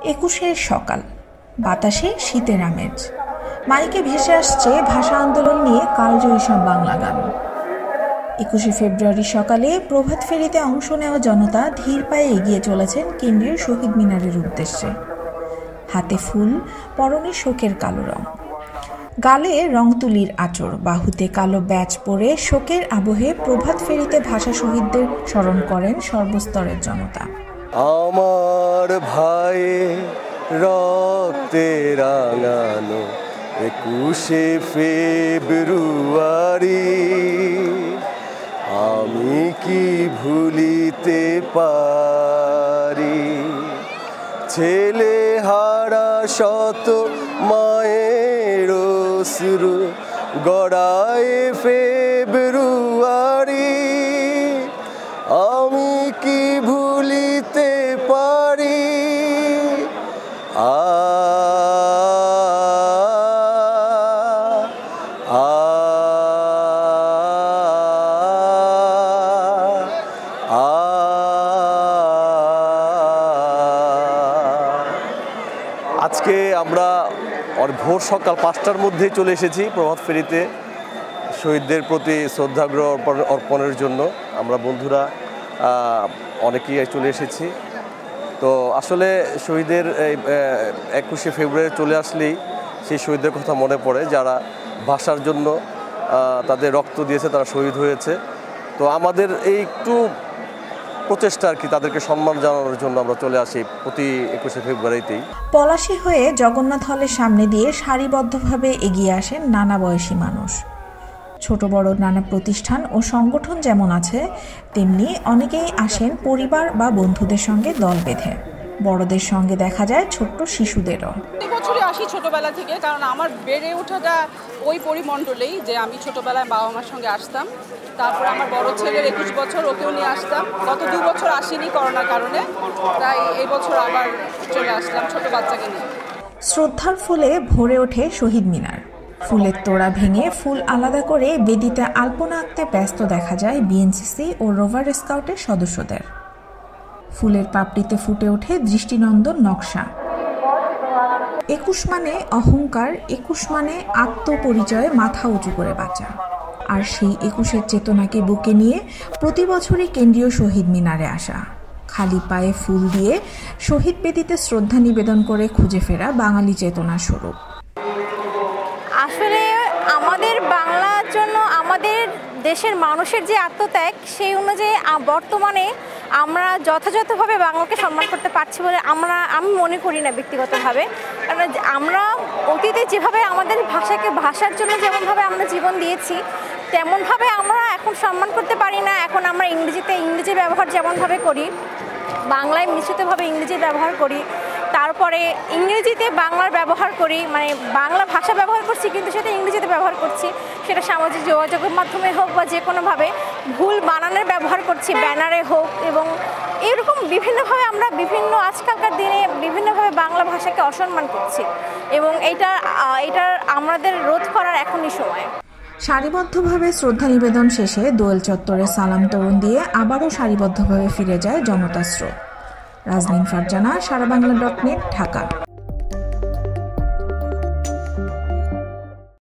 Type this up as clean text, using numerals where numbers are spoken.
একুশের সকাল, বাতাসে শীতের আমেজ, মাইকে ভেসে আসছে ভাষা আন্দোলন নিয়ে কালজয়ী সব বাংলা গান। 21শে ফেব্রুয়ারি সকালে প্রভাত ফেরিতে অংশ নেওয়া জনতা ধীর পায়ে এগিয়ে চলেছেন কেন্দ্রীয় শহীদ মিনারের উদ্দেশ্যে। হাতে ফুল, পরনে শোকের কালো রং, গালে রং তুলির আঁচড়, বাহুতে কালো ব্যাজ পরে শোকের আবহে প্রভাত ফেরিতে ভাষা শহীদদের স্মরণ করেন সর্বস্তরের জনতা। আমার ভাই রক্তে রাঙানো 21শে ফেব্রুয়ারি, আমি কি ভুলিতে পারি? ছেলে হারা শত মায়ের অশ্রু গড়ায় ফেব্রুয়ারি, আমি কি ভুলিতে পারি? আজকে আমরা ভোর সকাল 5টার মধ্যেই চলে এসেছি প্রভাত ফেরিতে শহীদদের প্রতি শ্রদ্ধাগ্রহ অর্পণের জন্য। আমরা বন্ধুরা অনেকেই চলে এসেছি। তো আসলে শহীদের এই 21শে ফেব্রুয়ারি চলে আসলেই সেই শহীদদের কথা মনে পড়ে, যারা ভাষার জন্য তাদের রক্ত দিয়েছে, তারা শহীদ হয়েছে। তো আমাদের এই একটু প্রচেষ্টা আর কি, তাদেরকে সম্মান জানানোর জন্য আমরা চলে আসি প্রতি 21শে ফেব্রুয়ারিতেই। পলাশী হয়ে জগন্নাথ হলের সামনে দিয়ে সারিবদ্ধভাবে এগিয়ে আসেন নানা বয়সী মানুষ। ছোট বড় নানা প্রতিষ্ঠান ও সংগঠন যেমন আছে, তেমনি অনেকেই আসেন পরিবার বা বন্ধুদের সঙ্গে দল বেঁধে। বড়দের সঙ্গে দেখা যায় ছোট্ট শিশুদেরও। বছরই আসি ছোটবেলা থেকে, কারণ আমার বেড়ে ওঠাটা ওই পরিমণ্ডলেই, যে আমি ছোটবেলায় বাবা মার সঙ্গে আসতাম। তারপর আমার বড় ছেলের 21 বছর, ওকেও নিয়ে আসতাম। গত 2 বছর আসিনি করোনার কারণে, তাই এই বছর আবার চলে আসলাম ছোট বাচ্চাকে নিয়ে। শ্রদ্ধার ফুলে ভরে ওঠে শহীদ মিনার। ফুলের তোড়া ভেঙে ফুল আলাদা করে বেদিতে আলপনা আঁকতে ব্যস্ত দেখা যায় বিএনসিসি ও রোভার স্কাউটের সদস্যদের। ফুলের পাপড়িতে ফুটে ওঠে দৃষ্টিনন্দন নকশা। 21 মানে অহংকার, 21 মানে আত্মপরিচয়ে মাথা উঁচু করে বাঁচা। আর সেই 21-এর চেতনাকে বুকে নিয়ে প্রতি বছরই কেন্দ্রীয় শহীদ মিনারে আসা, খালি পায়ে ফুল দিয়ে শহীদ বেদিতে শ্রদ্ধা নিবেদন করে খুঁজে ফেরা বাঙালি চেতনার স্বরূপ। আসলে আমাদের বাংলার জন্য আমাদের দেশের মানুষের যে আত্মত্যাগ, সেই অনুযায়ী বর্তমানে আমরা যথাযথভাবে বাংলাকে সম্মান করতে পারছি বলে আমি মনে করি না ব্যক্তিগতভাবে। কারণ আমরা অতীতে যেভাবে আমাদের ভাষাকে ভাষার জন্য যেমনভাবে আমরা জীবন দিয়েছি, তেমনভাবে আমরা এখন সম্মান করতে পারি না। এখন আমরা ইংরেজি ব্যবহার যেমনভাবে করি, বাংলায় মিশ্রিতভাবে ইংরেজি ব্যবহার করি, তারপরে ইংরেজিতে বাংলার ব্যবহার করি, মানে বাংলা ভাষা ব্যবহার করছি কিন্তু সেটা ইংরেজিতে ব্যবহার করছি, সেটা সামাজিক যোগাযোগের মাধ্যমে হোক বা যে কোনোভাবে ভুল বানানের ব্যবহার করছি, ব্যানারে হোক, এবং এরকম বিভিন্নভাবে আমরা আজকালকার দিনে বিভিন্নভাবে বাংলা ভাষাকে অসম্মান করছি, এবং এইটার আমাদের রোধ করার এখনই সময়। সারিবদ্ধভাবে শ্রদ্ধা নিবেদন শেষে দোয়েল চত্বরে সালাম তরুণ দিয়ে আবারও সারিবদ্ধভাবে ফিরে যায় জনতার স্রোত। রাজনীন ফারজানা, সারাবাংলা.net, ঢাকা।